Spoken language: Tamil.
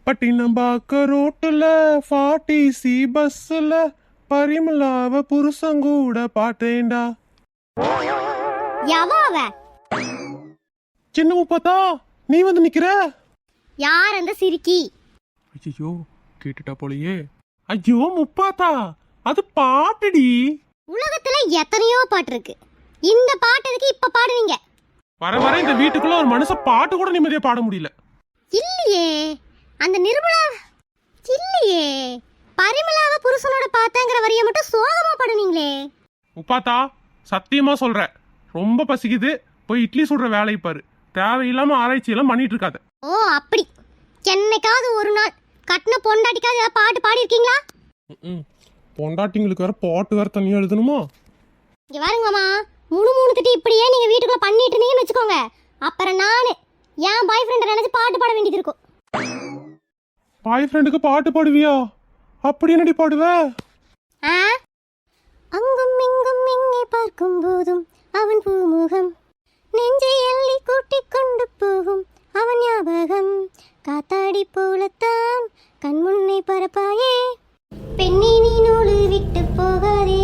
பட்டினம்பாக்க ரோட்டுல 40C பஸ்ல பரிமளாவ புருஷங்கூட பாட்டேன்டா. எவ அவ? சின்ன முப்பாத்தா, நீ வந்து நிக்கிற? யார் அந்த சிரிக்கி? ஐயோ, கேட்டுட்டா போலயே. ஐயோ முப்பாத்தா, அது பாட்டுடி. உலகத்துல எத்தனையோ பாட்டு இருக்கு, இந்த பாட்டுக்கு இப்ப பாடுவீங்க? வர வர இந்த வீட்டுக்குள்ள ஒரு மனுஷன் பாட்டு கூட நிம்மதியா பாட முடியல. இல்லையே, அந்த நிர்மலா இல்லையே, பரிமளாவ புருஷனோட பார்த்தாங்கிற வரிய மட்டும் சோகமா பாடுனீங்களே. முப்பாத்தா, சத்தியமா சொல்ற, ரொம்ப பசிக்குது, போய் இட்லி சுடுற வேலையை பாரு. தேவையில்லாம ஆராய்ச்சி எல்லாம் பண்ணிட்டு இருக்காத. ஓ அப்படி. என்னைக்காவது ஒரு நாள் கட்டின பொண்டாட்டிக்காவது ஏதாவது பாட்டு பாடி இருக்கீங்களா? பொண்டாட்டிங்களுக்கு வேற பாட்டு வேற தனியா எழுதணுமா? இங்க பாருங்கம்மா, மூணு திட்டி இப்படியே நீங்க வீட்டுக்குள்ள பண்ணிட்டு இருந்தீங்கன்னு வச்சுக்கோங்க, அப்புறம் நானு என் பாய் ஃப்ரெண்ட் நினைச்சு பாட்டு பாட வேண்டியது இருக்கும். பாய் ஃப்ரெண்டுக்கு பாட்டு பாடுவியா? அப்படி என்னடி பாடுவ? அங்கும் இங்கும் இங்கே பார்க்கும் போதும் அவன் பூமுகம், நெஞ்சை அள்ளி கூட்டிக் கொண்டு போகும் அவன் ஞாபகம், காத்தாடி போலத்தான் கண் முன்னே பரப்பாயே, பெண்ணை நீ நூலு விட்டு போகாதே,